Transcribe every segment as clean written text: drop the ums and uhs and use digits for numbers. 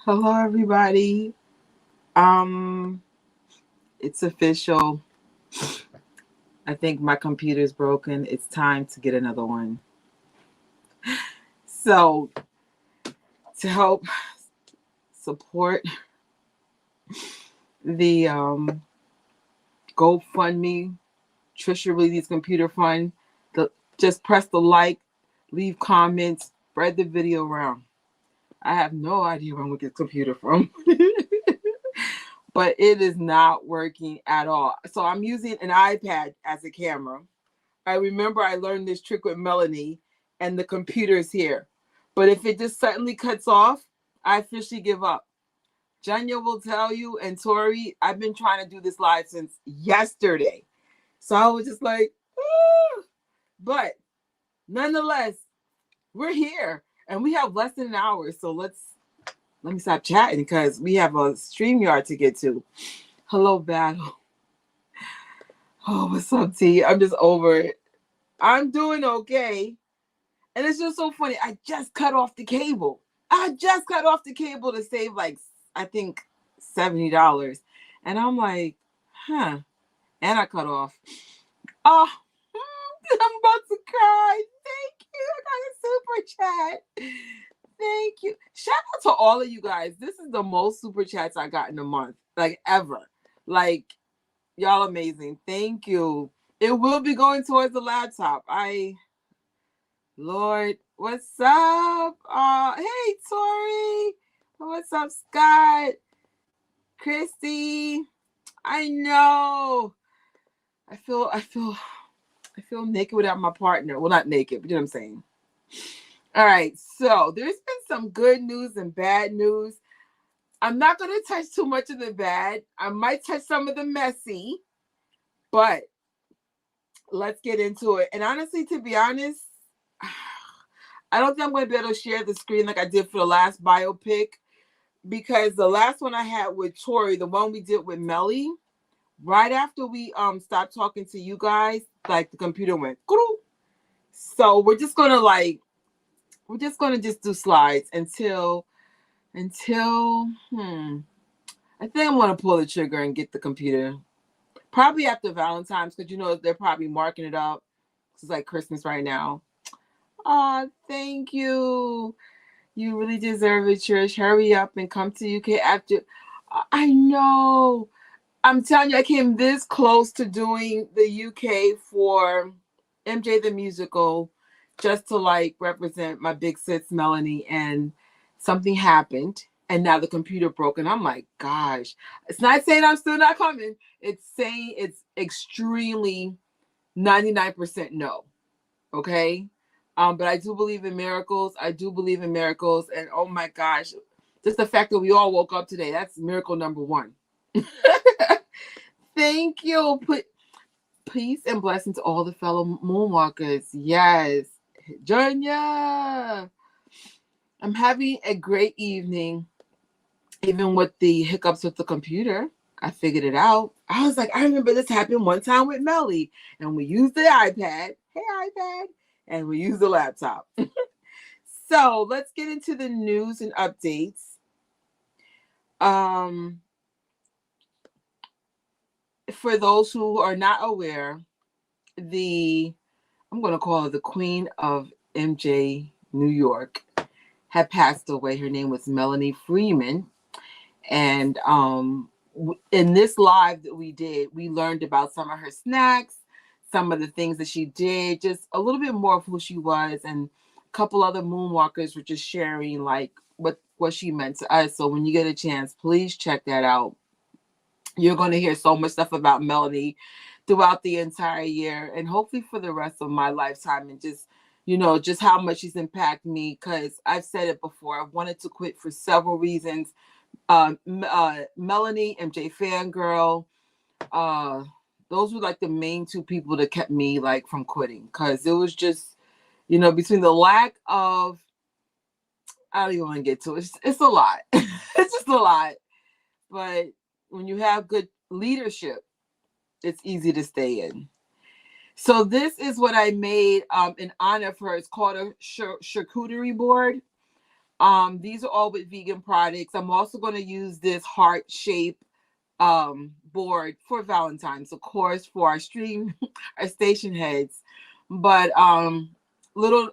Hello, everybody. Um, it's official. I think my computer's broken. It's time to get another one. So, to help support the GoFundMe, Trisha Reedy's computer fund, just press the like, leave comments, spread the video around. I have no idea where I'm going to get the computer from. But it is not working at all. So I'm using an iPad as a camera. I remember I learned this trick with Melanie, and the computer is here. But if it just suddenly cuts off, I officially give up. Janya will tell you, and Tori, I've been trying to do this live since yesterday. So I was just like, "Ooh." But nonetheless, we're here and we have less than an hour. So let me stop chatting because we have a StreamYard to get to. Hello, Battle. Oh, what's up, T? I'm just over it. I'm doing okay. And it's just so funny. I just cut off the cable. I just cut off the cable to save like, I think, $70. And I'm like, huh. And I cut off. Oh, I'm about to cry. Thank you. I got a super chat. Thank you. Shout out to all of you guys. This is the most super chats I got in a month, like ever. Like, y'all amazing. Thank you. It will be going towards the laptop. Lord, what's up? Hey, Tori. What's up, Scott? Christy. I know. I feel naked without my partner. Well, not naked, but you know what I'm saying. All right, so there's been some good news and bad news. I'm not going to touch too much of the bad. I might touch some of the messy, but let's get into it. And honestly, to be honest, I don't think I'm going to be able to share the screen like I did for the last biopic, because the last one I had with Tori, the one we did with Melly, right after we stopped talking to you guys, like the computer went. So we're just gonna just do slides until I think I'm gonna pull the trigger and get the computer. Probably after Valentine's, because they're probably marking it up. It's like Christmas right now. Oh, thank you. You really deserve it, Trish. Hurry up and come to UK after. I know. I'm telling you, I came this close to doing the UK for MJ the Musical, just to like represent my big sis Melanie, and something happened, and now the computer broke, and I'm like, gosh, it's not saying I'm still not coming. It's saying it's extremely 99% no. Okay. But I do believe in miracles. I do believe in miracles. And oh my gosh, just the fact that we all woke up today, that's miracle number one. Thank you. Put peace and blessing to all the fellow moonwalkers. Yes. Janya. I'm having a great evening, even with the hiccups with the computer. I figured it out. I was like, I remember this happened one time with Melly, and we used the iPad. Hey, iPad. And we used the laptop. So let's get into the news and updates. For those who are not aware, I'm going to call her the Queen of MJ New York had passed away. Her name was Melanie Freeman. And in this live that we did, we learned about some of her snacks, some of the things that she did, just a little bit more of who she was. And a couple other moonwalkers were just sharing like what she meant to us. So when you get a chance, please check that out. You're going to hear so much stuff about Melanie throughout the entire year, and hopefully for the rest of my lifetime, and just just how much she's impacted me, because I've said it before, I've wanted to quit for several reasons. Melanie, MJ Fangirl, those were like the main two people that kept me like from quitting, because it was just between the lack of, I don't even want to get to it. It's a lot. It's just a lot. But when you have good leadership, it's easy to stay in. So this is what I made in honor of her. It's called a charcuterie board. These are all with vegan products. I'm also going to use this heart shape board for Valentine's, of course, for our stream, our station heads. But little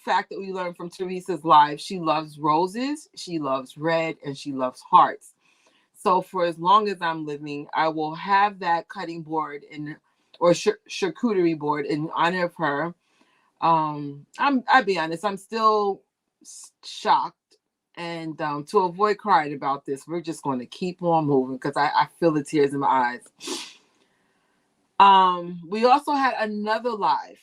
fact that we learned from Teresa's live: she loves roses, she loves red, and she loves hearts. So for as long as I'm living, I will have that cutting board and or charcuterie board in honor of her. I'll be honest, I'm still shocked. And to avoid crying about this, we're just going to keep on moving because I feel the tears in my eyes. We also had another live.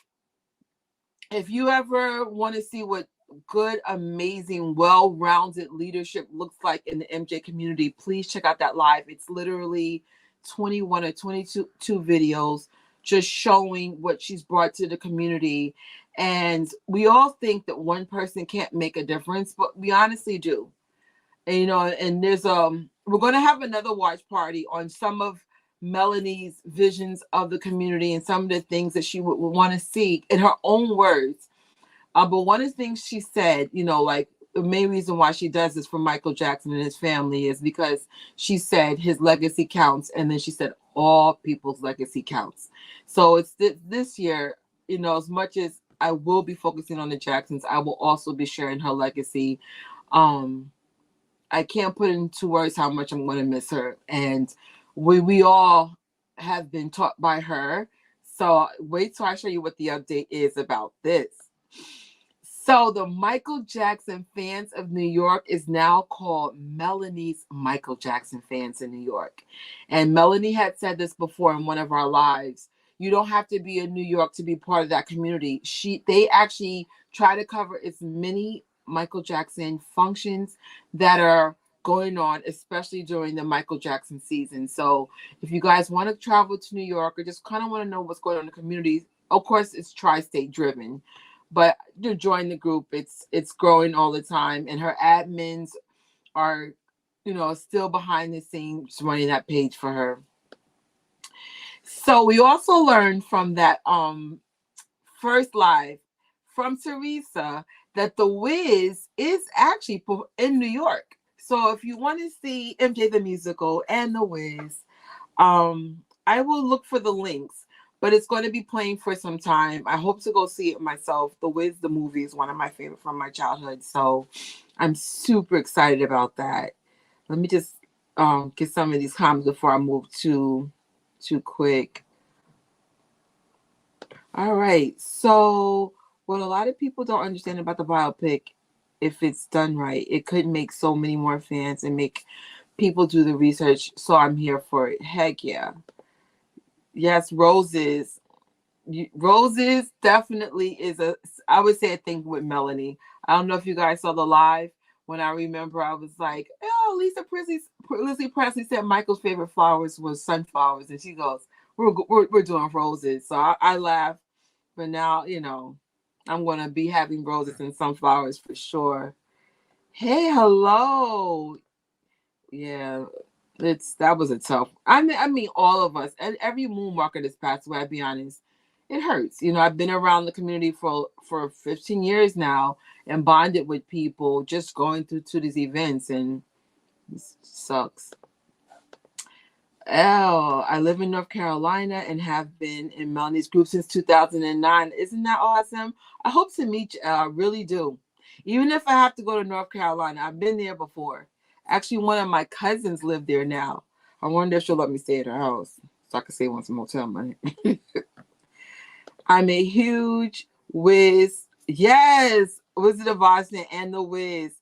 If you ever want to see what good, amazing, well-rounded leadership looks like in the MJ community, please check out that live. It's literally 21 or 22 videos just showing what she's brought to the community. And we all think that one person can't make a difference, but we honestly do. And, you know, and there's we're going to have another watch party on some of Melanie's visions of the community and some of the things that she would want to see in her own words. But one of the things she said, you know, like the main reason why she does this for Michael Jackson and his family is because she said his legacy counts. And then she said all people's legacy counts. So it's this year, you know, as much as I will be focusing on the Jacksons, I will also be sharing her legacy. I can't put into words how much I'm going to miss her. And we all have been taught by her. So wait till I show you what the update is about this. So the Michael Jackson fans of New York is now called Melanie's Michael Jackson fans in New York. And Melanie had said this before in one of our lives. You don't have to be in New York to be part of that community. They actually try to cover as many Michael Jackson functions that are going on, especially during the Michael Jackson season. So if you guys want to travel to New York or just kind of want to know what's going on in the community, of course it's tri-state driven, but you join the group. It's growing all the time, and her admins are, you know, still behind the scenes running that page for her. So we also learned from that first live from Teresa that the Wiz is actually in New York. So if you want to see MJ the Musical and the Wiz, I will look for the links, but it's going to be playing for some time. I hope to go see it myself. The Wiz, the movie, is one of my favorite from my childhood, so I'm super excited about that. Let me just get some of these comments before I move too quick. All right, so what a lot of people don't understand about the biopic, if it's done right, it could make so many more fans and make people do the research. So I'm here for it. Heck yeah. Yes, roses. Roses definitely is I would say a thing with Melanie. I don't know if you guys saw the live when I remember I was like, oh, Lisa Presley said Michael's favorite flowers was sunflowers. And she goes, we're doing roses. So I laughed. But now, you know, I'm going to be having roses and sunflowers for sure. Hey, hello. Yeah, that was a tough. I mean, all of us, and every moon marker that's passed away. I'll be honest, it hurts. You know, I've been around the community for 15 years now and bonded with people just going through to these events, and it sucks. Oh, I live in North Carolina and have been in Melanie's group since 2009. Isn't that awesome? I hope to meet you. I really do. Even if I have to go to North Carolina, I've been there before. Actually, one of my cousins live there now. I wonder if she'll let me stay at her house so I can save on some motel money. I'm a huge Wiz. Yes, Wizard of Oz and the Wiz.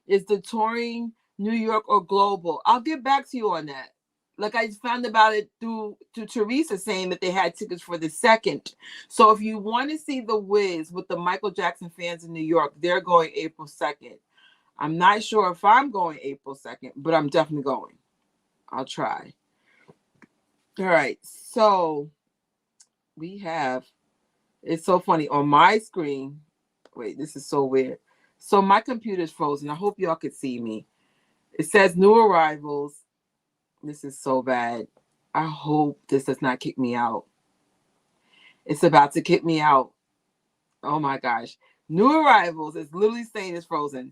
Is the touring New York or global? I'll get back to you on that. Like I found about it through Teresa saying that they had tickets for the second. So if you want to see the Wiz with the Michael Jackson fans in New York, they're going April 2nd. I'm not sure if I'm going April 2nd, but I'm definitely going. I'll try. All right. So we have, it's so funny on my screen. Wait, this is so weird. So my computer's frozen. I hope y'all could see me. It says new arrivals. This is so bad. I hope this does not kick me out. It's about to kick me out. Oh my gosh. New arrivals is literally saying it's frozen.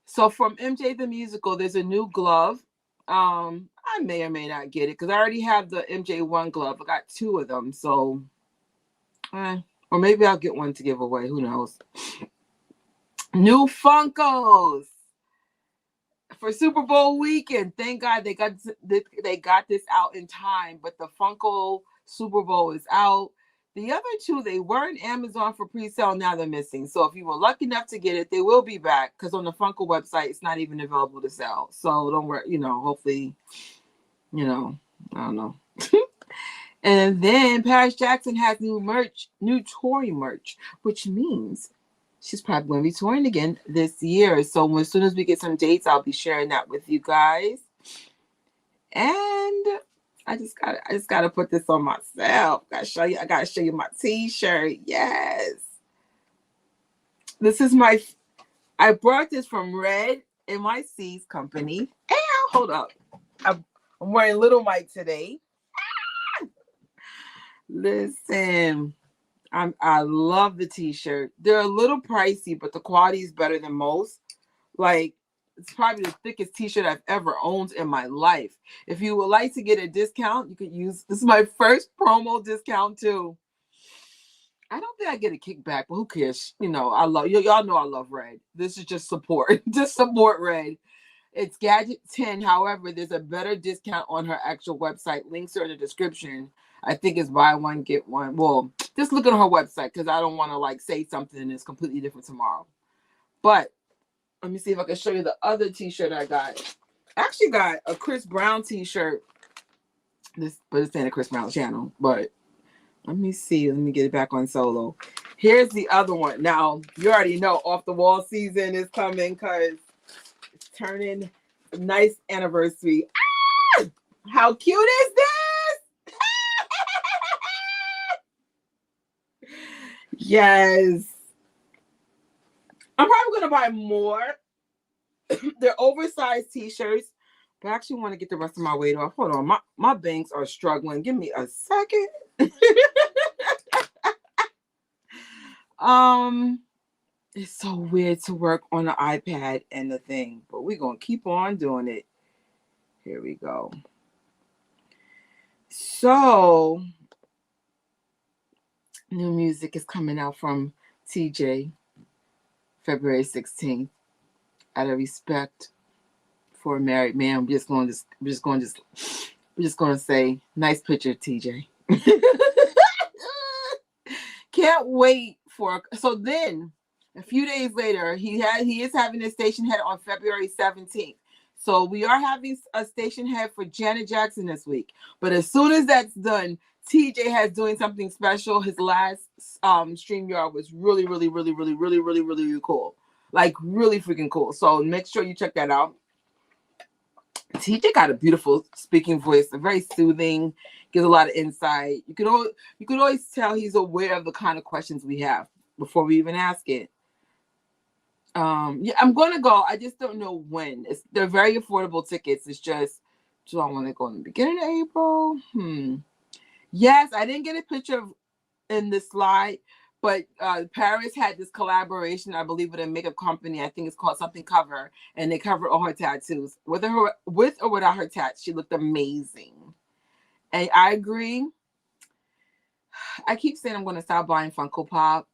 So from MJ the Musical, there's a new glove. I may or may not get it because I already have the MJ1 glove. I got two of them, so or maybe I'll get one to give away. Who knows? New Funkos for Super Bowl weekend. Thank God they got this out in time. But the Funko Super Bowl is out. The other two, they were in Amazon for pre-sale. Now they're missing. So if you were lucky enough to get it, they will be back because on the Funko website, it's not even available to sell. So don't worry. Hopefully, I don't know. And then Paris Jackson has new touring merch, which means she's probably going to be touring again this year. So as soon as we get some dates, I'll be sharing that with you guys. And I just gotta put this on myself. I gotta show you my t-shirt. Yes. I brought this from Red NYC's company. Ow, hold up. I'm wearing Little Mike today. Listen. I love the t-shirt. They're a little pricey, but the quality is better than most. Like, it's probably the thickest t-shirt I've ever owned in my life. If you would like to get a discount, you could use, this is my first promo discount too. I don't think I get a kickback, but who cares? I love y'all know I love Red. This is just support. Just support Red. It's Gadget 10. However, there's a better discount on her actual website. Links are in the description. I think it's buy one, get one. Well, just look at her website because I don't want to say something that's completely different tomorrow. But let me see if I can show you the other t-shirt I got. I actually got a Chris Brown t-shirt. But it's in a Chris Brown channel. But let me see. Let me get it back on solo. Here's the other one. Now, you already know off the wall season is coming because it's turning a nice anniversary. Ah! How cute is this? Yes. I'm probably going to buy more. They're oversized t-shirts, but I actually want to get the rest of my weight off. Hold on. My banks are struggling. Give me a second. It's so weird to work on the iPad and the thing, but we're going to keep on doing it. Here we go. So, new music is coming out from TJ February 16th. Out of respect for a married man, we're just going to say, nice picture, TJ. Can't wait for. So then, a few days later, he is having a station head on February 17th. So we are having a station head for Janet Jackson this week. But as soon as that's done, TJ has doing something special. His last StreamYard was really, really, really, really, really, really, really, really cool. Like really freaking cool. So make sure you check that out. TJ got a beautiful speaking voice, very soothing, gives a lot of insight. You can always tell he's aware of the kind of questions we have before we even ask it. Yeah, I'm gonna go. I just don't know when. They're very affordable tickets. It's just, do I want to go in the beginning of April? Yes, I didn't get a picture in the slide, but Paris had this collaboration, I believe, with a makeup company. I think it's called something Cover, and they covered all her tattoos. With or without her tats, she looked amazing. And I agree. I keep saying I'm going to stop buying Funko Pop.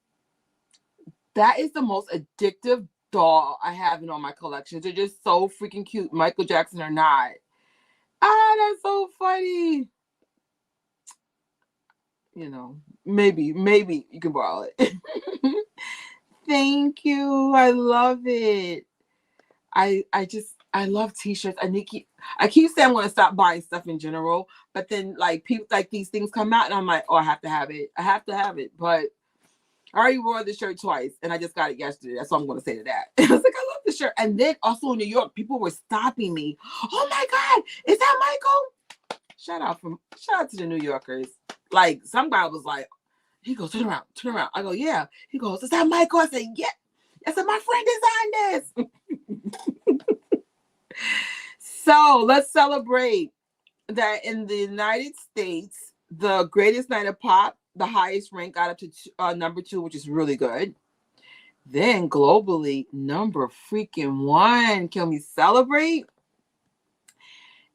That is the most addictive doll I have in all my collections. They're just so freaking cute, Michael Jackson or not. That's so funny. Maybe you can borrow it. Thank you. I love it. I love t-shirts. I keep saying I'm going to stop buying stuff in general, but then people these things come out and I'm like, oh, I have to have it. But I already wore the shirt twice and I just got it yesterday. That's all I'm going to say to that. I was like, I love the shirt. And then also in New York, people were stopping me. Oh my God, is that Michael? Shout out to the New Yorkers. Some guy was like, he goes, turn around. I go, yeah. He goes, is that Michael? I said, yeah. I said, my friend designed this. So let's celebrate that in the United States, the greatest night of pop, the highest rank got up to number 2, which is really good. Then globally, number freaking one. Can we celebrate?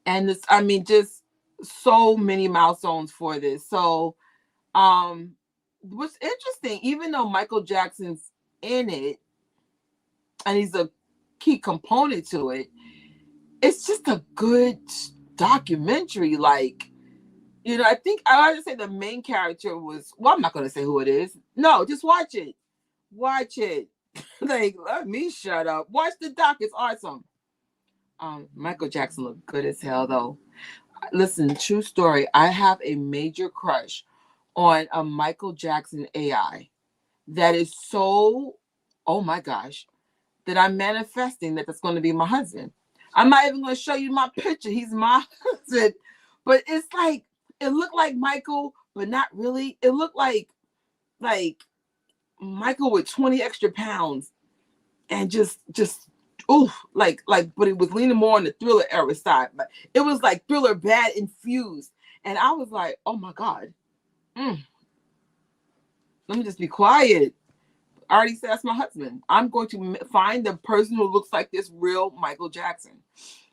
And this, I mean, just so many milestones for this. So, what's interesting, even though Michael Jackson's in it and he's a key component to it, it's just a good documentary. Like, you know, I think I ought to say the main character was, well, I'm not going to say who it is. No, just watch it. Watch it. Like, let me shut up. Watch the doc. It's awesome. Michael Jackson looked good as hell, though. Listen, true story. I have a major crush on a Michael Jackson AI that is so, oh my gosh, that I'm manifesting that that's going to be my husband. I'm not even going to show you my picture. He's my husband. But it's like, it looked like Michael, but not really. It looked like Michael with 20 extra pounds and just but it was leaning more on the Thriller era side. But it was like Thriller bad infused. And I was like, oh my God. Let me just be quiet. I already said that's my husband. I'm going to find the person who looks like this real Michael Jackson.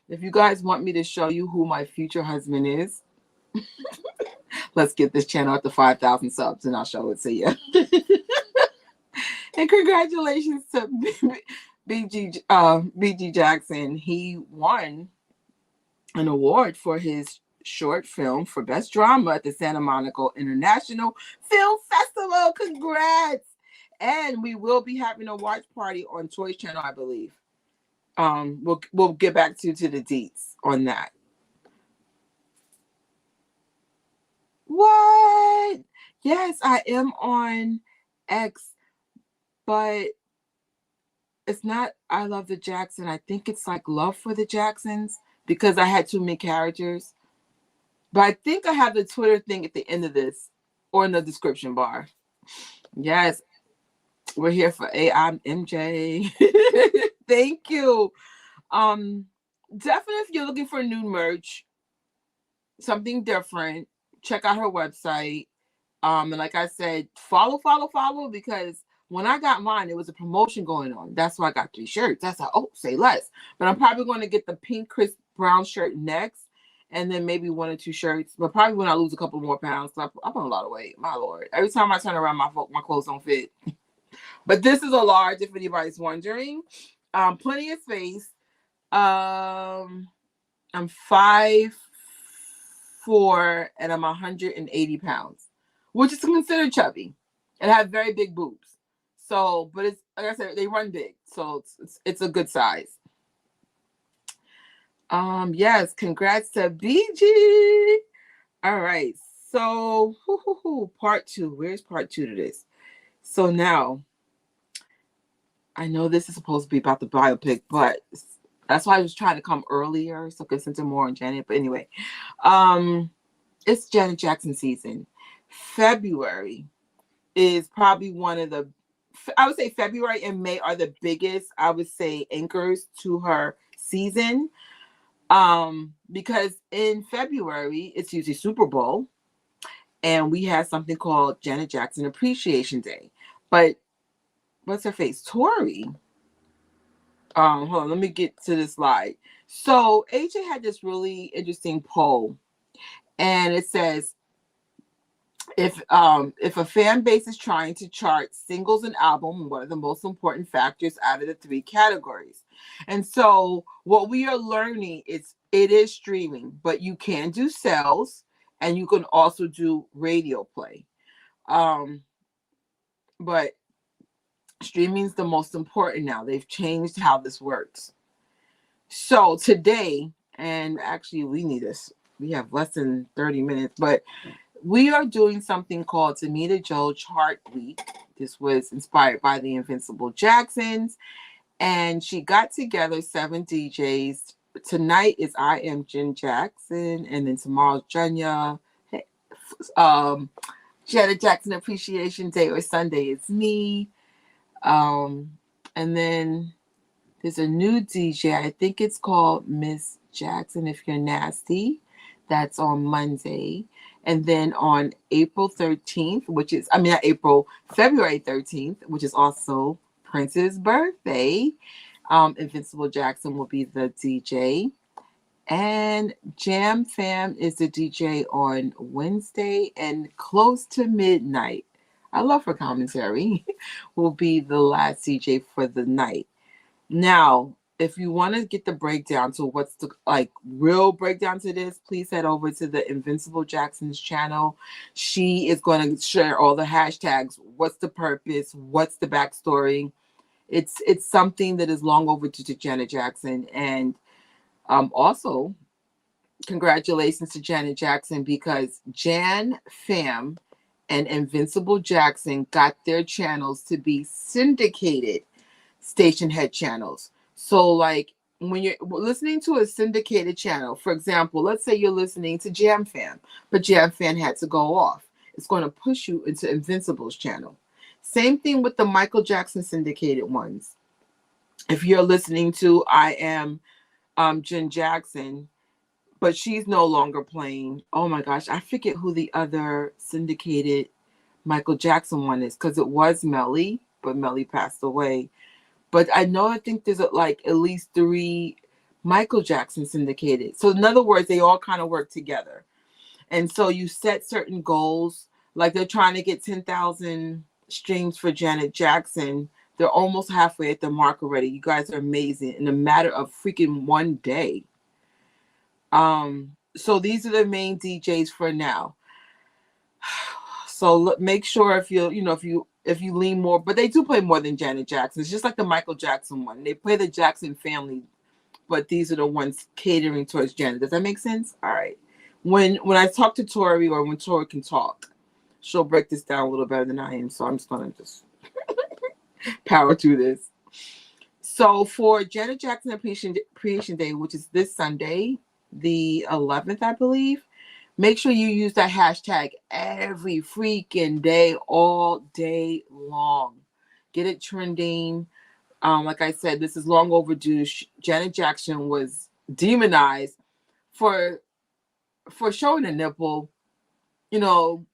If you guys want me to show you who my future husband is, let's get this channel up to 5,000 subs and I'll show it to you. And congratulations to BG Jackson. He won an award for his short film for Best Drama at the Santa Monica International Film Festival. Congrats! And we will be having a watch party on Toy's channel, I believe. We'll get back to the deets on that. What? Yes, I am on X, but it's not I Love the Jackson. I think it's like Love for the Jacksons because I had too many characters. But I think I have the Twitter thing at the end of this or in the description bar. Yes, we're here for I'm MJ. Thank you. Definitely if you're looking for new merch, something different, check out her website. And like I said, follow because when I got mine, it was a promotion going on. That's why I got 3 shirts. That's how, say less. But I'm probably going to get the pink crisp brown shirt next, and then maybe 1 or 2 shirts. But probably when I lose a couple more pounds, I put on a lot of weight. My Lord. Every time I turn around, my clothes don't fit. But this is a large, if anybody's wondering. Plenty of space. I'm 5'4" and I'm 180 pounds, which is considered chubby, and I have very big boobs. So, but it's like I said, they run big, so it's a good size. Yes, congrats to BG. All right, so part 2. Where's part 2 to this? So now, I know this is supposed to be about the biopic, but that's why I was trying to come earlier so I could center more on Janet. But anyway, it's Janet Jackson season. February is probably one of the, I would say February and May are the biggest, I would say, anchors to her season. Because in February, it's usually Super Bowl, and we have something called Janet Jackson Appreciation Day. But what's her face? Tori. Hold on, let me get to this slide. So AJ had this really interesting poll, and it says, if a fan base is trying to chart singles and album, what are the most important factors out of the 3 categories? And so what we are learning is it is streaming, but you can do sales and you can also do radio play. But streaming is the most important now. They've changed how this works. So today, and actually we have less than 30 minutes, but we are doing something called Damita Jo Chart Week. This was inspired by the Invincible Jacksons, and she got together 7 DJs. Tonight is I Am Jen Jackson, and then tomorrow's Janya. Janet Jackson Appreciation Day, or Sunday is me. And then there's a new DJ. I think it's called Miss Jackson If You're Nasty. That's on Monday. And then on February 13th, which is also Prince's birthday. Invincible Jackson will be the DJ. And Jam Fam is the DJ on Wednesday, and Close to Midnight, I love her commentary, will be the last DJ for the night. Now, if you want to get the breakdown to what's the like real breakdown to this, please head over to the Invincible Jackson's channel. She is going to share all the hashtags. What's the purpose? What's the backstory? It's something that is long overdue to Janet Jackson. And also, congratulations to Janet Jackson, because Jan Fam and Invincible Jackson got their channels to be syndicated station head channels. So like when you're listening to a syndicated channel, for example, let's say you're listening to Jam Fam, but Jam Fam had to go off. It's going to push you into Invincible's channel. Same thing with the Michael Jackson syndicated ones. If you're listening to I Am Jen Jackson, but she's no longer playing. Oh my gosh, I forget who the other syndicated Michael Jackson one is, because it was Melly, but Melly passed away. But I think there's like at least 3 Michael Jackson syndicated. So in other words, they all kind of work together. And so you set certain goals, like they're trying to get 10,000 streams for Janet Jackson. They're almost halfway at the mark already. You guys are amazing in a matter of freaking one day. So these are the main DJs for now. So make sure if you lean more, but they do play more than Janet Jackson. It's just like the Michael Jackson one. They play the Jackson family, but these are the ones catering towards Janet. Does that make sense? All right. When I talk to Tori, or when Tori can talk, she'll break this down a little better than I am. So I'm just gonna power through this. So for Janet Jackson Appreciation Day, which is this Sunday, the 11th, I believe, make sure you use that hashtag every freaking day, all day long. Get it trending. Like I said, this is long overdue. Janet Jackson was demonized for showing a nipple. You know,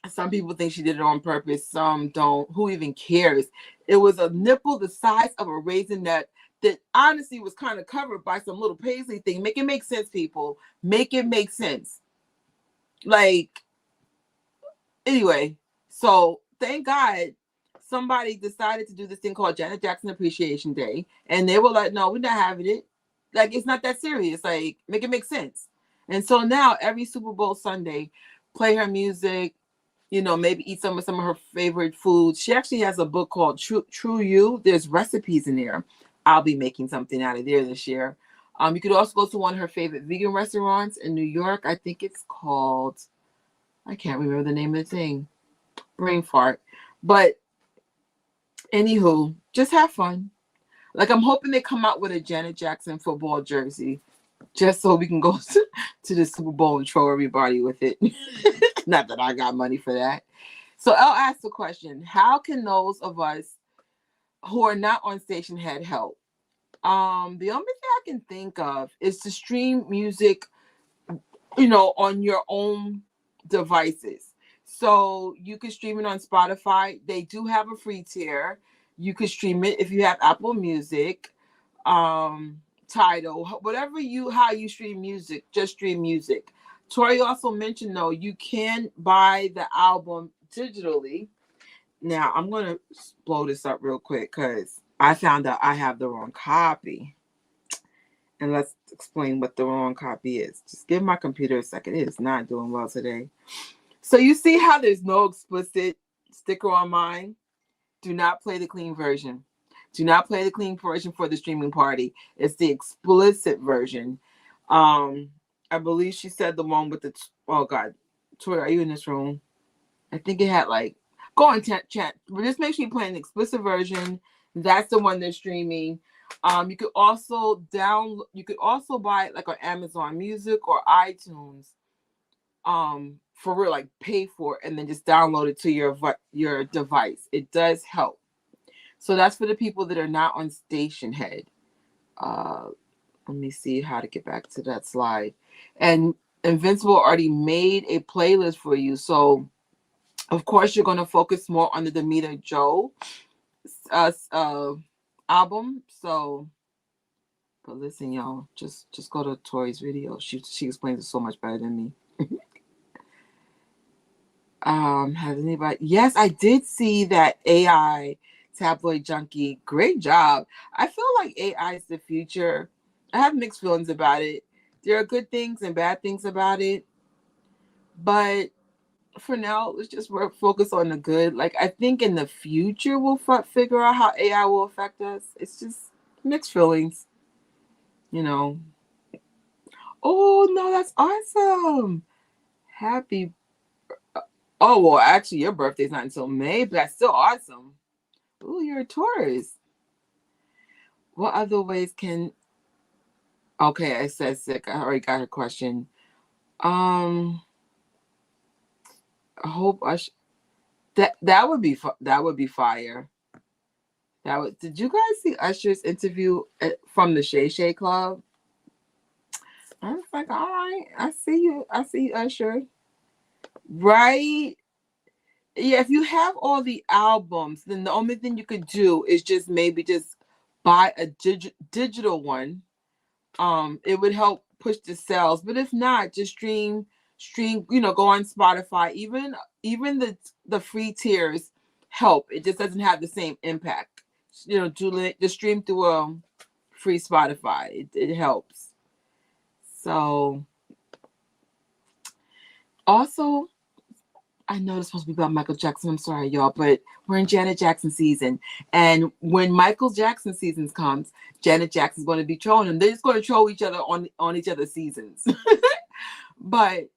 some people think she did it on purpose. Some don't. Who even cares? It was a nipple the size of a raisinette that honestly was kind of covered by some little paisley thing. Make it make sense, people. Make it make sense. Like, anyway, so thank God somebody decided to do this thing called Janet Jackson Appreciation Day. And they were like, no, we're not having it. Like, it's not that serious. Like, make it make sense. And so now every Super Bowl Sunday, play her music, maybe eat some of her favorite foods. She actually has a book called True You. There's recipes in there. I'll be making something out of there this year. You could also go to one of her favorite vegan restaurants in New York. I think it's called, I can't remember the name of the thing. Brain fart. But anywho, just have fun. Like, I'm hoping they come out with a Janet Jackson football jersey, just so we can go to the Super Bowl and troll everybody with it. Not that I got money for that. So I'll ask the question: how can those of us who are not on station head help? The only thing I can think of is to stream music, on your own devices. So you can stream it on Spotify. They do have a free tier. You can stream it if you have Apple Music, Tidal, how you stream music, just stream music. Tori also mentioned, though, you can buy the album digitally. Now, I'm going to blow this up real quick because I found out I have the wrong copy. And let's explain what the wrong copy is. Just give my computer a second. It is not doing well today. So you see how there's no explicit sticker on mine? Do not play the clean version. Do not play the clean version for the streaming party. It's the explicit version. I believe she said the one with the, oh God, Tori, are you in this room? I think it had go on chat, but just make sure you play an explicit version. That's the one they're streaming. You could also buy it on Amazon Music or iTunes. For real, pay for it and then just download it to your device. It does help. So that's for the people that are not on station head. Let me see how to get back to that slide. And Invincible already made a playlist for you. So, of course, you're going to focus more on the Damita Jo album. So, but listen, y'all, just go to Tori's video. She explains it so much better than me. Has anybody? Yes, I did see that AI tabloid junkie. Great job. I feel like AI is the future. I have mixed feelings about it. There are good things and bad things about it, but for now, let's just focus on the good. Like, I think in the future we'll figure out how AI will affect us. It's just mixed feelings, you know. Oh no, that's awesome! Happy. Oh well, actually, your birthday's not until May, but that's still awesome. Oh, you're a Taurus. What other ways can? Okay, I said sick. I already got her question. I hope that would be that would be fire. That would. Did you guys see Usher's interview from the Shay Shay Club? I was like, all right, I see you. I see Usher. Right? Yeah, if you have all the albums, then the only thing you could do is just maybe just buy a digital one. It would help push the sales. But if not, just stream, go on Spotify. Even the free tiers help. It just doesn't have the same impact. Do the stream through a free Spotify. It helps. So also, I know it's supposed to be about Michael Jackson. I'm sorry, y'all, but we're in Janet Jackson season. And when Michael Jackson seasons comes, Janet Jackson's going to be trolling him. They're just going to troll each other on each other's seasons. But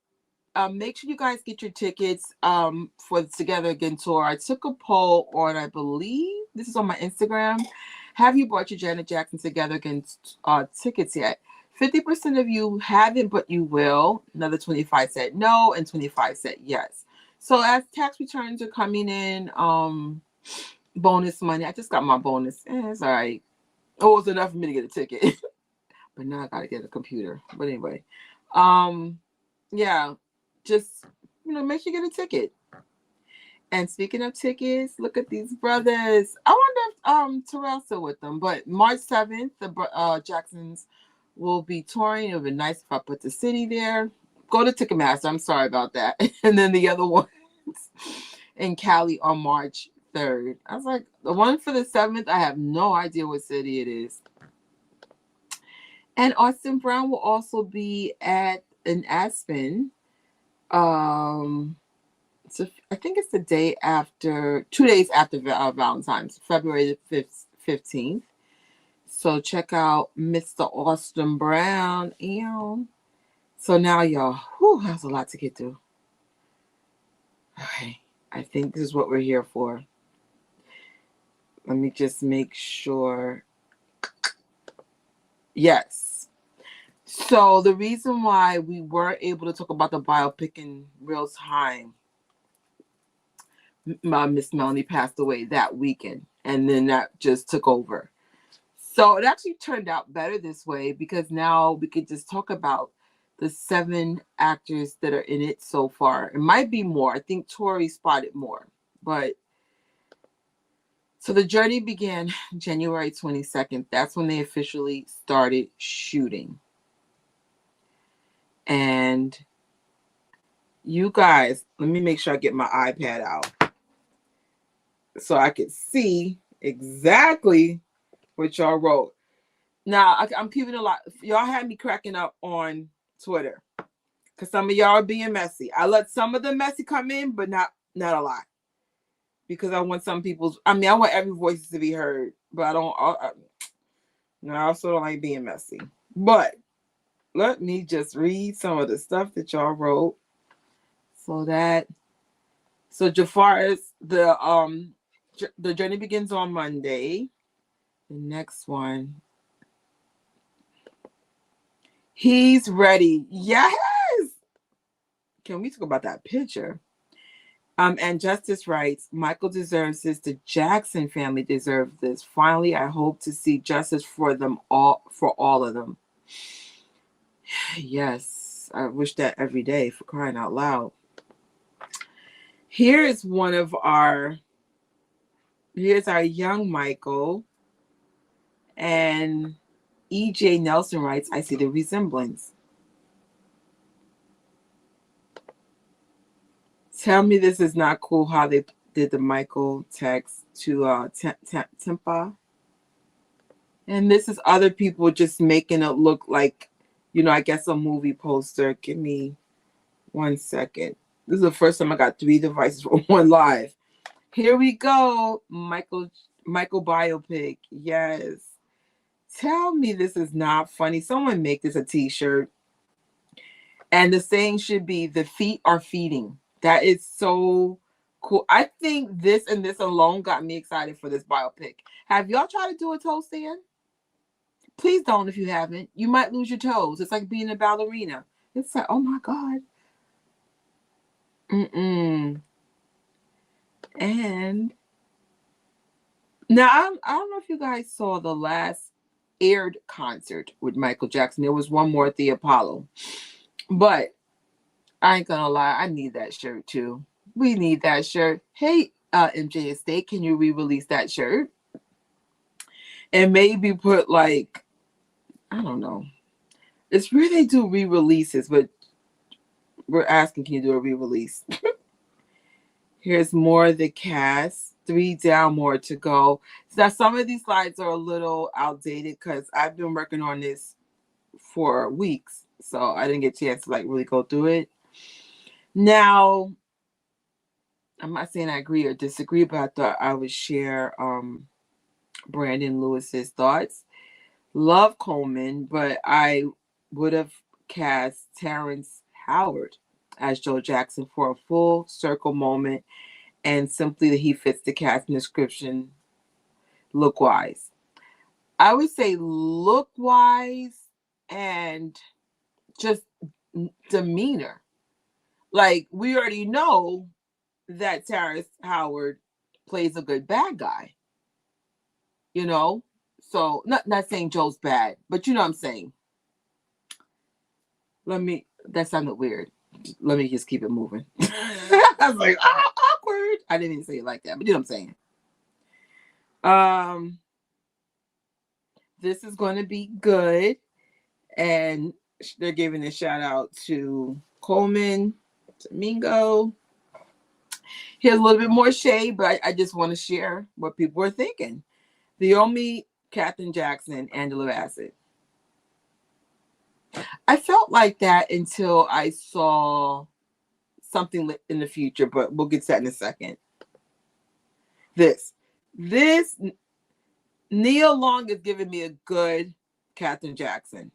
make sure you guys get your tickets for the Together Again tour. I took a poll on, I believe, this is on my Instagram. Have you bought your Janet Jackson Together Again tickets yet? 50% of you haven't, but you will. Another 25 said no, and 25 said yes. So as tax returns are coming in, bonus money. I just got my bonus. It's all right. It was enough for me to get a ticket. But now I gotta get a computer. But anyway. Yeah. Just make sure you get a ticket. And speaking of tickets, look at these brothers. I wonder if Terrell's still with them. But March 7th, the Jacksons will be touring. It would be nice if I put the city there. Go to Ticketmaster. I'm sorry about that. And then the other ones in Cali on March 3rd. I was like, the one for the 7th, I have no idea what city it is. And Austin Brown will also be in Aspen. So I think it's 2 days after Valentine's, February the 15th. So check out Mr. Austin Brown. So now, y'all, that's a lot to get through. Okay, I think this is what we're here for. Let me just make sure. Yes. So the reason why we were able to talk about the biopic in real time, Miss Melanie passed away that weekend, and then that just took over. So it actually turned out better this way because now we could just talk about the 7 actors that are in it so far. It might be more. I think Tori spotted more. But so the journey began January 22nd. That's when they officially started shooting. And you guys, let me make sure I get my iPad out so I could see exactly what y'all wrote. Now, I'm keeping a lot. Y'all had me cracking up on Twitter because some of y'all are being messy. I let some of the messy come in, but not a lot. Because I want I want every voice to be heard, but I also don't like being messy. But let me just read some of the stuff that y'all wrote. So Jafar's the journey begins on Monday. The next one. He's ready. Yes. Can we talk about that picture? And Justice writes, Michael deserves this. The Jackson family deserves this. Finally, I hope to see justice for all of them. Yes, I wish that every day, for crying out loud. Here is one of our Here's our young Michael. And E.J. Nelson writes, I see the resemblance. Tell me this is not cool how they did the Michael text to Tempa. And this is other people just making it look like, I guess a movie poster. Give me 1 second. This is the first time I got 3 devices for one live. Here we go. Michael Biopic. Yes. Tell me this is not funny. Someone make this a t-shirt. And the saying should be, the feet are feeding. That is so cool. I think this and this alone got me excited for this biopic. Have y'all tried to do a toe stand? Please don't if you haven't. You might lose your toes. It's like being a ballerina. It's like, oh my God. And now, I don't know if you guys saw the last aired concert with Michael Jackson. There was one more at the Apollo. But I ain't gonna lie, I need that shirt too. We need that shirt. Hey, MJ Estate, can you re-release that shirt? And maybe put like, I don't know. It's where they do re-releases, but we're asking, can you do a re-release? Here's more of the cast. 3 down, more to go. Now, some of these slides are a little outdated because I've been working on this for weeks. So I didn't get a chance to like really go through it. Now, I'm not saying I agree or disagree, but I thought I would share Brandon Lewis's thoughts. Love Coleman, but I would have cast Terrence Howard as Joe Jackson for a full circle moment, and simply that he fits the casting description look-wise. I would say look-wise and just demeanor. Like, we already know that Terrence Howard plays a good bad guy. So not saying Joe's bad, but you know what I'm saying. That sounded weird. Let me just keep it moving. I was like, awkward. I didn't even say it like that, but you know what I'm saying. This is going to be good. And they're giving a shout out to Coleman, Domingo. Here's a little bit more shade, but I just want to share what people are thinking. The only Katherine Jackson, Angela Bassett. I felt like that until I saw something in the future, but we'll get to that in a second. This Nia Long is giving me a good Katherine Jackson.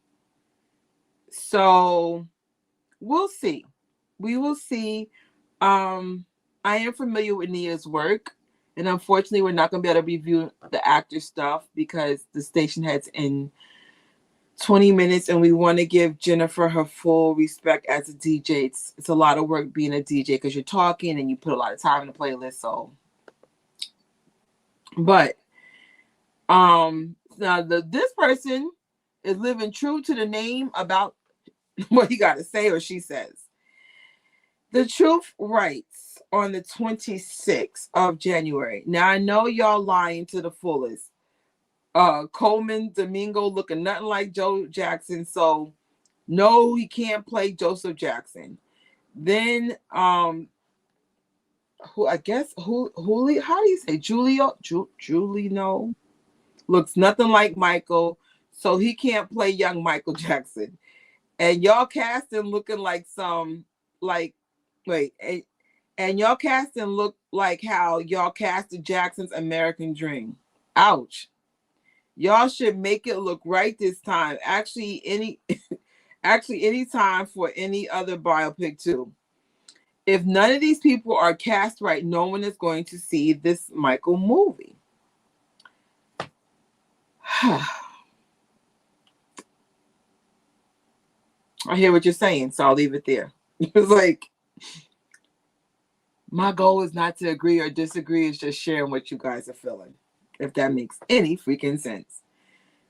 So we'll see. We will see. I am familiar with Nia's work, and unfortunately, we're not going to be able to review the actor stuff because the station heads in 20 minutes, and we want to give Jennifer her full respect as a DJ. It's a lot of work being a DJ because you're talking and you put a lot of time in the playlist. So, but now this person is living true to the name about what he got to say or she says. The Truth writes on the 26th of January. Now I know y'all lying to the fullest. Coleman Domingo looking nothing like Joe Jackson, so no, he can't play Joseph Jackson. Then how do you say Julio looks nothing like Michael, so he can't play young Michael Jackson. And y'all casting looking like and y'all casting look like how y'all casted Jackson's American Dream. Ouch. Y'all should make it look right this time. Actually, any time for any other biopic too. If none of these people are cast right, no one is going to see this Michael movie. I hear what you're saying, so I'll leave it there. It's like, my goal is not to agree or disagree. It's just sharing what you guys are feeling, if that makes any freaking sense.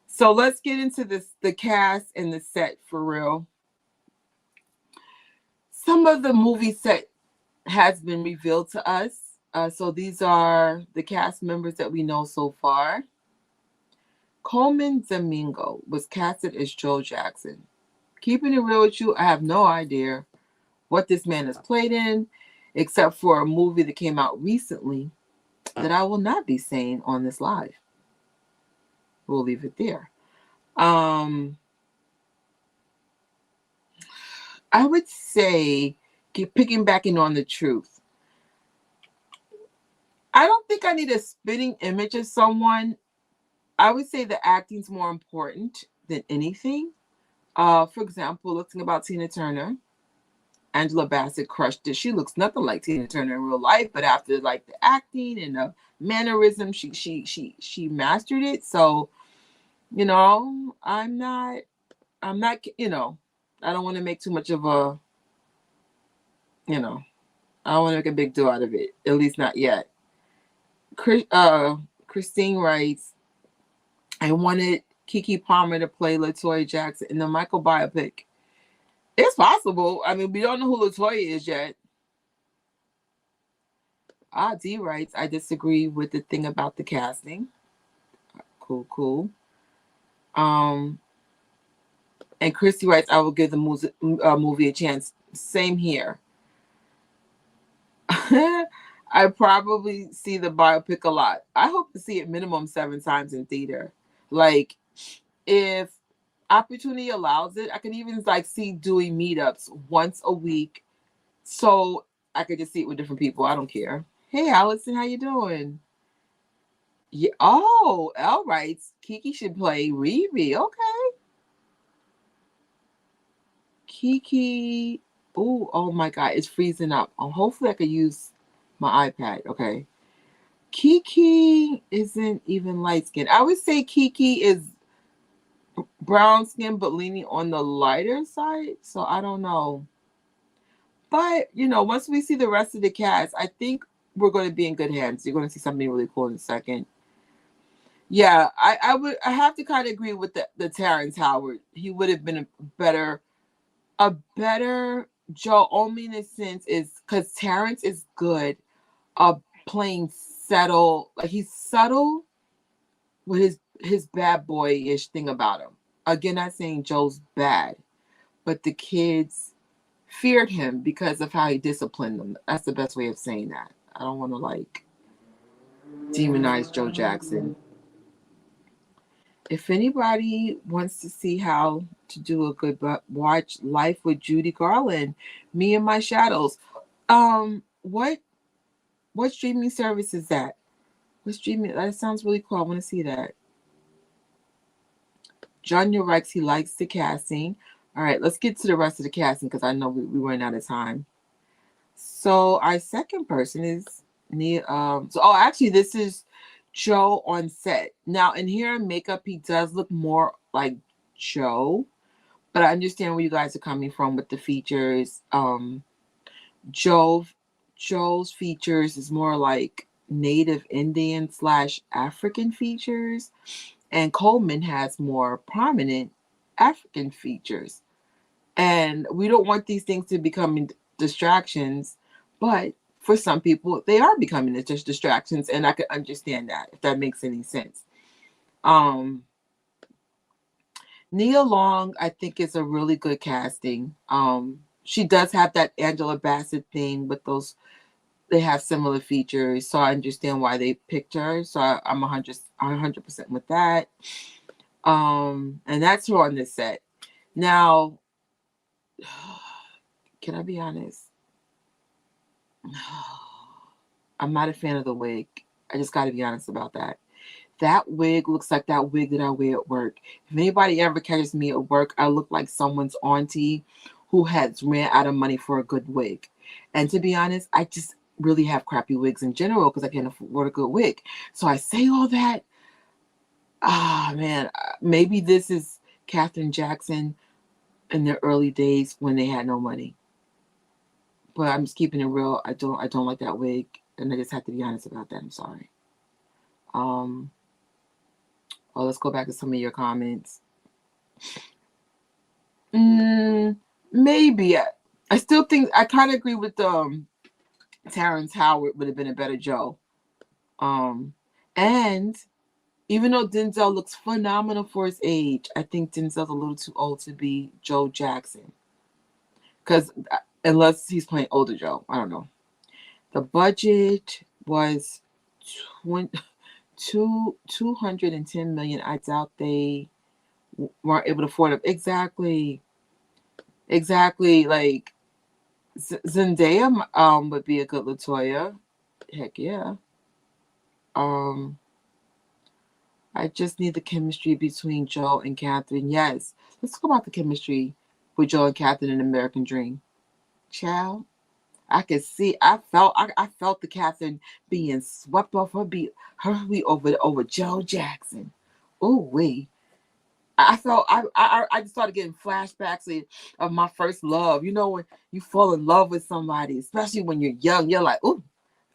So let's get into the cast and the set for real. Some of the movie set has been revealed to us. So these are the cast members that we know so far. Coleman Domingo was casted as Joe Jackson. Keeping it real with you, I have no idea what this man has played in, except for a movie that came out recently that I will not be saying on this live. We'll leave it there. I would say, keep picking back in on the truth. I don't think I need a spitting image of someone. I would say the acting's more important than anything. For example, let's think about Tina Turner. Angela Bassett crushed it. She looks nothing like Tina Turner in real life, but after like the acting and the mannerism, she mastered it. So, I'm not, I don't want to make too much of a, I don't want to make a big deal out of it. At least not yet. Christine writes, I wanted Keke Palmer to play LaToya Jackson in the Michael biopic. It's possible. I mean, we don't know who LaToya is yet. D writes, I disagree with the thing about the casting. Cool. And Christy writes, I will give the movie a chance. Same here. I probably see the biopic a lot. I hope to see it minimum 7 times in theater. Like, if opportunity allows it, I can even like see doing meetups once a week, so I could just see it with different people. I don't care. Hey, Allison, how you doing? Yeah. Oh, L writes, Keke should play Riri. Okay. Keke. Oh my God, it's freezing up. Hopefully I could use my iPad. Okay. Keke isn't even light skinned. I would say Keke is brown skin, but leaning on the lighter side. So I don't know. But, once we see the rest of the cast, I think we're going to be in good hands. You're going to see something really cool in a second. Yeah, I have to kind of agree with the Terrence Howard. He would have been a better Joe, only in a sense is because Terrence is good playing subtle. Like, he's subtle with his bad boy-ish thing about him. Again, not saying Joe's bad, but the kids feared him because of how he disciplined them. That's the best way of saying that. I don't want to demonize Joe Jackson. If anybody wants to see how to do a good watch Life with Judy Garland, Me and My Shadows. What streaming service is that? What streaming? That sounds really cool. I want to see that. John Rex, he likes the casting. All right, let's get to the rest of the casting because I know we ran out of time. So our second person is actually this is Joe on set. Now in here in makeup, he does look more like Joe, but I understand where you guys are coming from with the features. Joe's features is more like Native Indian / African features, and Coleman has more prominent African features. And we don't want these things to become distractions, but for some people, they are becoming just distractions, and I can understand that, if that makes any sense. Nia Long, I think, is a really good casting. She does have that Angela Bassett thing with those. They have similar features, so I understand why they picked her. So I'm 100% with that. And that's her on this set. Now, can I be honest? I'm not a fan of the wig. I just got to be honest about that. That wig looks like that wig that I wear at work. If anybody ever catches me at work, I look like someone's auntie who has ran out of money for a good wig. And to be honest, I just really have crappy wigs in general because I can't afford a good wig. So I say all that. Man, maybe this is Katherine Jackson in their early days when they had no money. But I'm just keeping it real. I don't like that wig, and I just have to be honest about that. I'm sorry. Let's go back to some of your comments. Maybe I still think I kind of agree with Terrence Howard would have been a better Joe. And even though Denzel looks phenomenal for his age, I think Denzel's a little too old to be Joe Jackson. Because unless he's playing older Joe, I don't know. The budget was 20, 210 million. I doubt they weren't able to afford it. Exactly. Like Zendaya would be a good Latoya. Heck yeah. Um, I just need the chemistry between Joe and Catherine. Yes. Let's talk about the chemistry with Joe and Catherine in American Dream. Child. I could see I felt the Catherine being swept off her beat over Joe Jackson. Oh wait. I felt I just started getting flashbacks of my first love. You know when you fall in love with somebody, especially when you're young, you're like, ooh,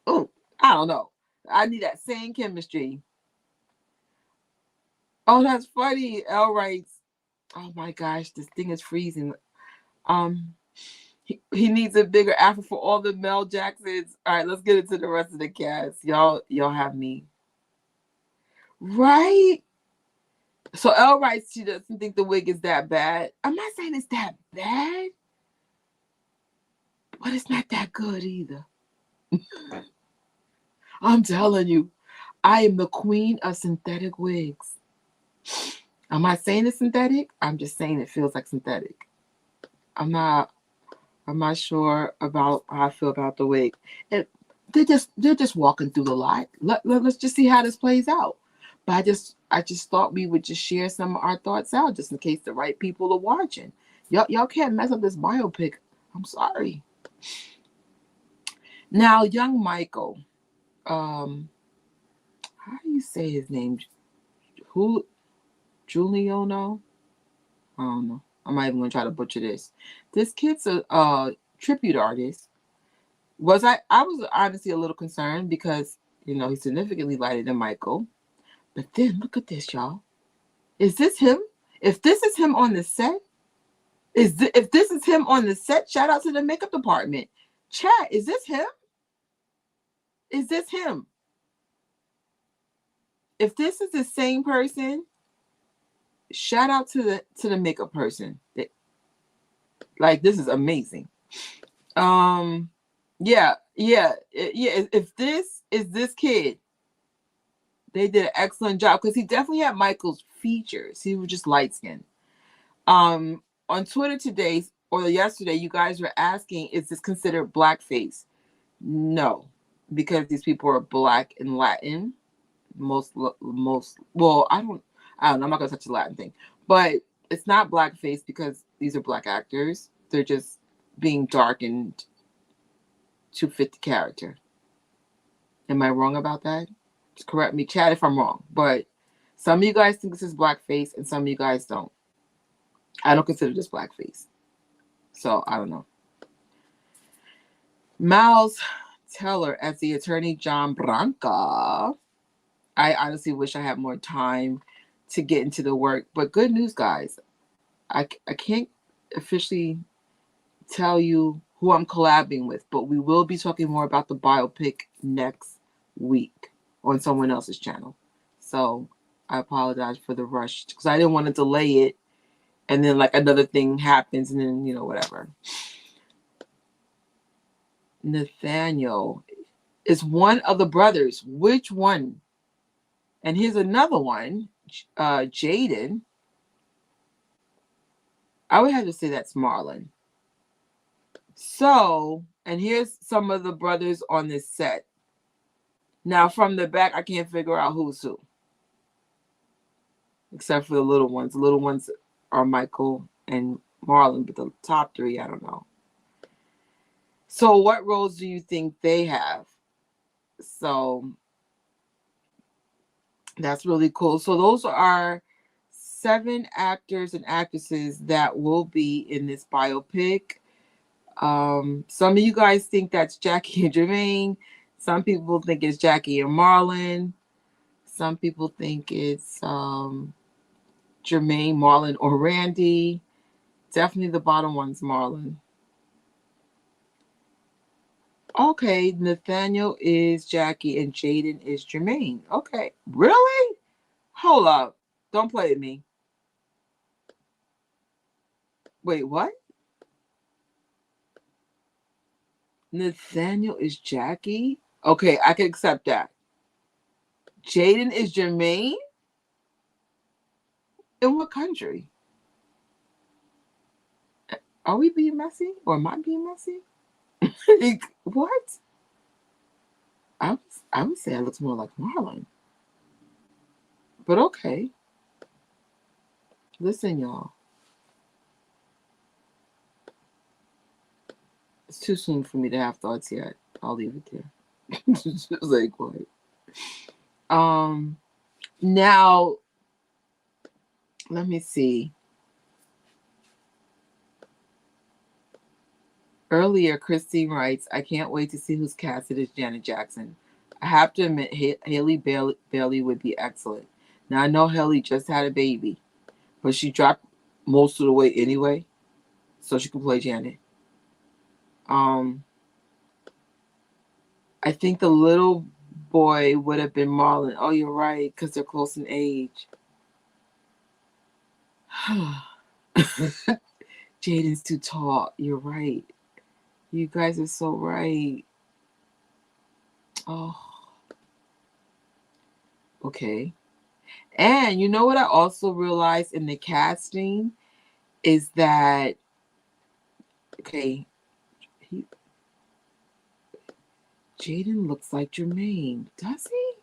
I don't know. I need that same chemistry. Oh, that's funny. L writes, oh my gosh, this thing is freezing. Um, he needs a bigger afro for all the Mel Jacksons. All right, let's get into the rest of the cast. Y'all have me right. So L writes she doesn't think the wig is that bad. I'm not saying it's that bad, but it's not that good either. I'm telling you, I am the queen of synthetic wigs. I'm not saying it's synthetic. I'm just saying it feels like synthetic. I'm not. I'm not sure about how I feel about the wig. And they're just walking through the lot. Let's just see how this plays out. But I just thought we would just share some of our thoughts out just in case the right people are watching. Y'all can't mess up this biopic. I'm sorry. Now, young Michael, how do you say his name? Who Giuliano? I don't know. I'm not even gonna try to butcher this. This kid's a tribute artist. I was honestly a little concerned because he's significantly lighter than Michael. But then look at this, y'all. Is this him? If this is him on the set, if this is him on the set, shout out to the makeup department. Chat, is this him? Is this him? If this is the same person, shout out to the makeup person. Like, this is amazing. Yeah. If this is this kid, they did an excellent job because he definitely had Michael's features. He was just light skinned. On Twitter today or yesterday, you guys were asking, is this considered blackface? No, because these people are black and Latin. Most well, I don't know. I'm not gonna touch the Latin thing, but it's not blackface because these are black actors. They're just being darkened to fit the character. Am I wrong about that? Just correct me, chat, if I'm wrong. But some of you guys think this is blackface, and some of you guys don't. I don't consider this blackface, so I don't know. Miles Teller as the attorney John Branca. I honestly wish I had more time to get into the work, but good news, guys. I can't officially tell you who I'm collabing with, but we will be talking more about the biopic next week on someone else's channel. So I apologize for the rush because I didn't want to delay it and then like another thing happens and then, whatever. Nathaniel is one of the brothers. Which one? And here's another one, Jaden. I would have to say that's Marlon. So, and here's some of the brothers on this set. Now, from the back, I can't figure out who's who. Except for the little ones. The little ones are Michael and Marlon, but the top three, I don't know. So, what roles do you think they have? So, that's really cool. So, those are 7 actors and actresses that will be in this biopic. Some of you guys think that's Jackie and Jermaine. Some people think it's Jackie and Marlon. Some people think it's Jermaine, Marlon, or Randy. Definitely the bottom one's Marlon. Okay, Nathaniel is Jackie and Jaden is Jermaine. Okay. Really? Hold up. Don't play with me. Wait, what? Nathaniel is Jackie? Okay, I can accept that. Jaden is Jermaine? In what country? Are we being messy? Or am I being messy? Like, what? I would say I look more like Marlon. But okay. Listen, y'all. It's too soon for me to have thoughts yet. I'll leave it there. Just like what? Um Now let me see. Earlier, Christine writes, I can't wait to see who's casted as Janet Jackson. I have to admit, Haley Bailey would be excellent. Now, I know Haley just had a baby, but she dropped most of the weight anyway, so she can play Janet. Um, I think the little boy would have been Marlon. Oh, you're right, because they're close in age. Jaden's too tall. You're right. You guys are so right. Oh, okay. And you know what I also realized in the casting is that okay, he, Jaden looks like Jermaine. Does he?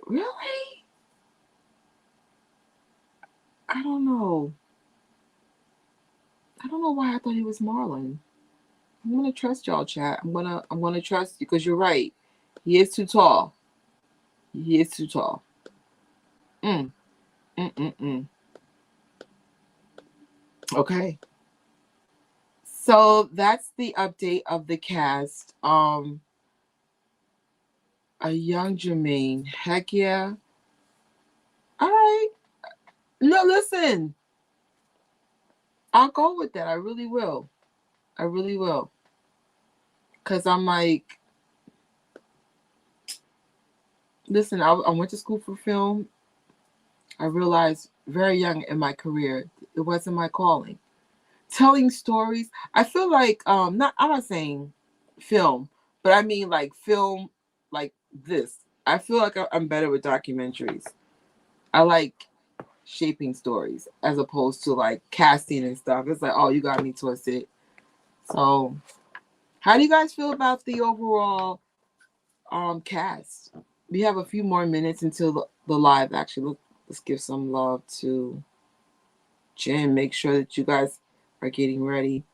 Really? I don't know. I don't know why I thought he was Marlon. I'm gonna trust y'all, chat. I'm gonna trust you because you're right. He is too tall. He is too tall. Mm, mm. Okay. So that's the update of the cast. A young Jermaine. Heck yeah. All right. No, listen. I'll go with that. I really will. I really will. Cause I'm like, listen. I went to school for film. I realized very young in my career it wasn't my calling. Telling stories. I feel like not. I'm not saying film, but I mean like film like this. I feel like I'm better with documentaries. I like shaping stories as opposed to like casting and stuff. It's like, oh, you got me twisted. So, how do you guys feel about the overall cast? We have a few more minutes until the live. Actually, let's give some love to Jen. Make sure that you guys are getting ready.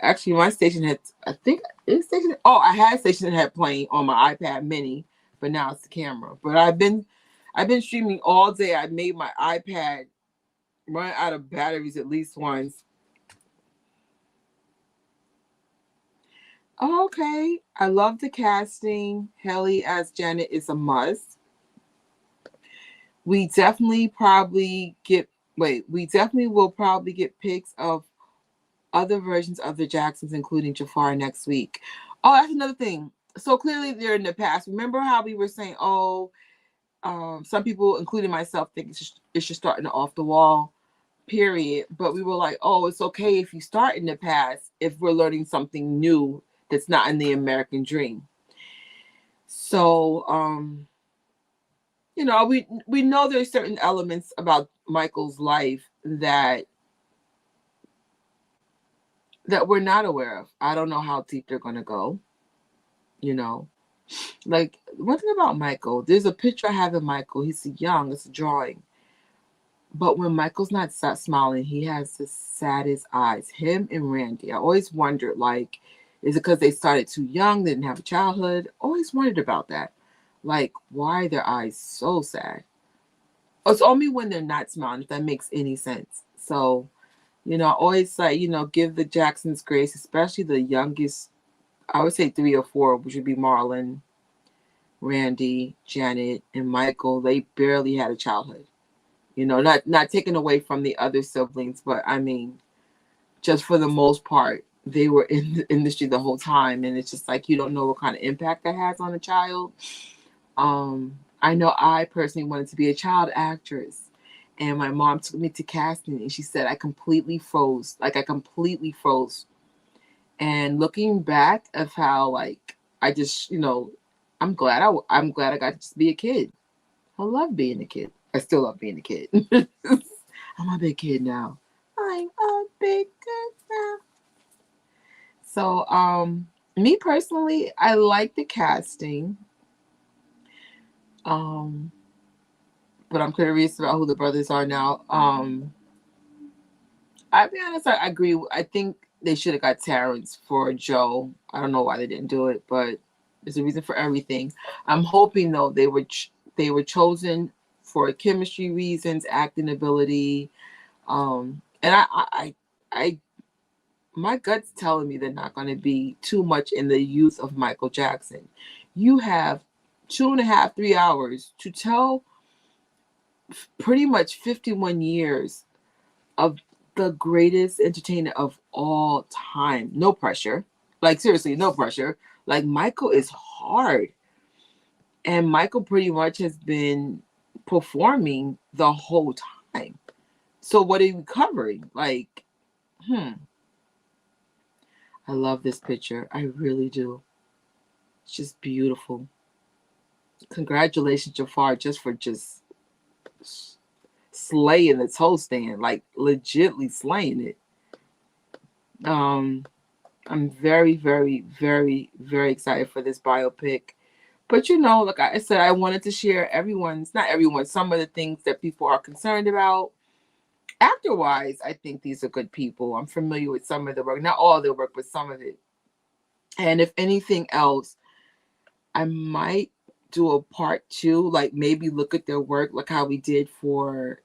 Actually, my station had, I think, is station. Oh, I had a station that had playing on my iPad Mini, but now it's the camera. But I've been streaming all day. I made my iPad run out of batteries at least once. Oh, okay, I love the casting. Haley as Janet is a must. We definitely probably get. Wait, we definitely will probably get pics of other versions of the Jacksons, including Jafar, next week. Oh, that's another thing. So clearly they're in the past. Remember how we were saying, oh, some people, including myself, think it's just starting off the wall, period. But we were like, oh, it's okay if you start in the past if we're learning something new that's not in the American dream. So, we know there's certain elements about Michael's life that we're not aware of. I don't know how deep they're gonna go. You know, like one thing about Michael, there's a picture I have of Michael. He's young. It's a drawing, but when Michael's not smiling, he has the saddest eyes. Him and Randy. I always wondered, like, is it because they started too young, they didn't have a childhood? Always wondered about that. Like, why are their eyes so sad? It's only when they're not smiling, if that makes any sense. So, I always like, give the Jacksons grace, especially the youngest. I would say 3 or 4, which would be Marlon, Randy, Janet, and Michael. They barely had a childhood. Not taken away from the other siblings, but I mean, just for the most part, they were in the industry the whole time, and it's just like you don't know what kind of impact that has on a child. I know I personally wanted to be a child actress, and my mom took me to casting, and she said I completely froze. Like I completely froze. And looking back of how like I just I'm glad I got to just be a kid. I love being a kid. I still love being a kid. I'm a big kid now. I'm a big kid now. So, me personally, I like the casting. Um, but I'm curious about who the brothers are now. I'll be honest, I agree. I think they should have got Terrence for Joe. I don't know why they didn't do it, but there's a reason for everything. I'm hoping though they were chosen for chemistry reasons, acting ability. And I my gut's telling me they're not going to be too much in the youth of Michael Jackson. You have 2.5, 3 hours to tell pretty much 51 years of the greatest entertainer of all time. No pressure. Like, seriously, no pressure. Like, Michael is hard. And Michael pretty much has been performing the whole time. So, what are you covering? Like, I love this picture. I really do. It's just beautiful. Congratulations, Jafar, just for just slaying the toe stand, like legitly slaying it. Um, I'm very, very, very, very excited for this biopic. But like I said, I wanted to share not everyone, some of the things that people are concerned about. Actor wise, I think these are good people. I'm familiar with some of the work, not all of their work, but some of it. And if anything else, I might do a part two, like maybe look at their work, like how we did for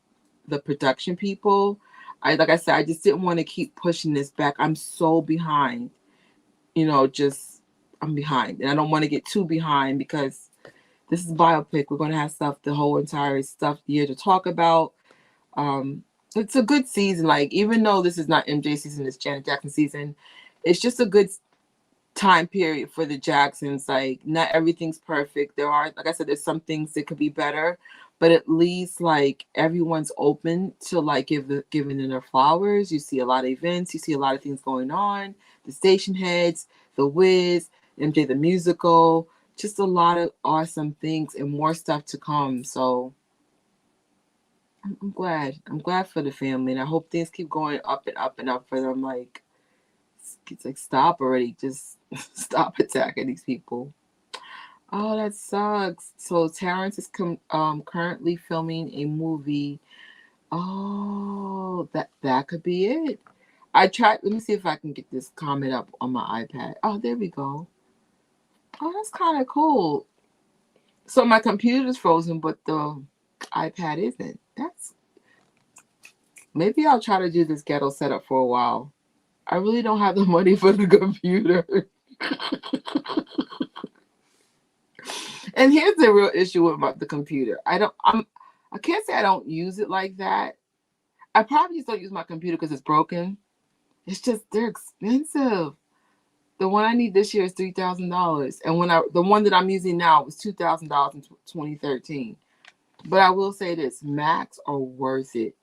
the production people. Like I said, I just didn't want to keep pushing this back. I'm so behind, just I'm behind. And I don't want to get too behind because this is biopic. We're gonna have stuff the whole entire stuff year to talk about. Um it's a good season. Like even though this is not MJ season, it's Janet Jackson season, it's just a good time period for the Jacksons. Like not everything's perfect. There are, like I said, there's some things that could be better, but at least like everyone's open to like giving them their flowers. You see a lot of events, you see a lot of things going on. The station heads, the Wiz, MJ the musical, just a lot of awesome things and more stuff to come. So I'm glad. I'm glad for the family, and I hope things keep going up and up and up for them. Like it's like stop already. Just stop attacking these people. Oh, that sucks. So Terrence is currently filming a movie. Oh, that could be it. I tried. Let me see if I can get this comment up on my iPad. Oh, there we go. Oh, that's kind of cool. So my computer's frozen, but the iPad isn't. That's maybe I'll try to do this ghetto setup for a while. I really don't have the money for the computer. And here's the real issue with the computer. I can't say I don't use it like that. I probably just don't use my computer because it's broken. It's just they're expensive. The one I need this year is $3,000, and the one that I'm using now was $2,000 in 2013. But I will say this: Macs are worth it.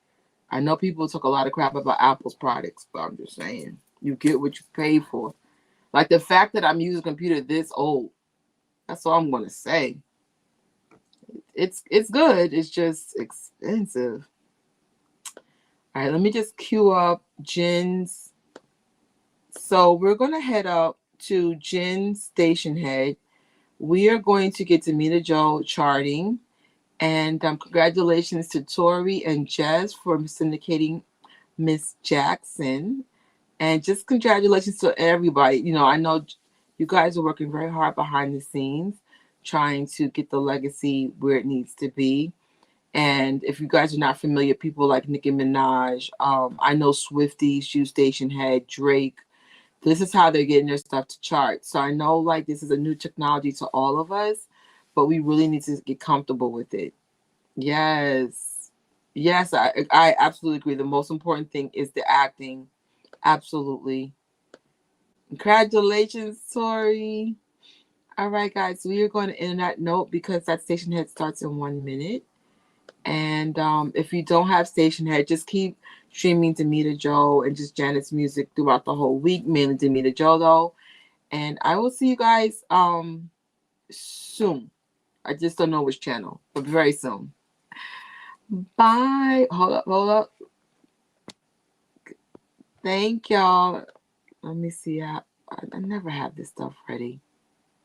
I know people talk a lot of crap about Apple's products, but I'm just saying you get what you pay for. Like the fact that I'm using a computer this old, that's all I'm gonna say. It's good. It's just expensive. All right, let me just queue up Jen's. So we're gonna head up to Jen's station head. We are going to get Damita Jo charting, and congratulations to Tori and Jess for syndicating Miss Jackson, and just congratulations to everybody. I know you guys are working very hard behind the scenes, trying to get the legacy where it needs to be. And if you guys are not familiar, people like Nicki Minaj, I know Swifties, Shoe Station Head, Drake, this is how they're getting their stuff to chart. So I know like this is a new technology to all of us, but we really need to get comfortable with it. Yes. Yes, I absolutely agree. The most important thing is the acting. Absolutely. Congratulations, Tori. All right, guys, we are going to end that note because that station head starts in 1 minute. And if you don't have station head, just keep streaming Damita Jo and just Janet's music throughout the whole week, mainly Damita Jo though. And I will see you guys soon. I just don't know which channel, but very soon. Bye. Hold up. Thank y'all. Let me see. I never have this stuff ready.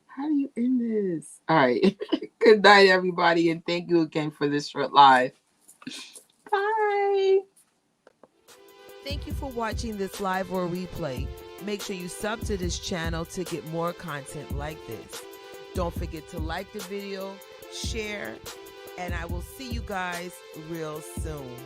How do you end this? All right. Good night, everybody, and thank you again for this short live. Bye. Thank you for watching this live or replay. Make sure you sub to this channel to get more content like this. Don't forget to like the video, share, and I will see you guys real soon.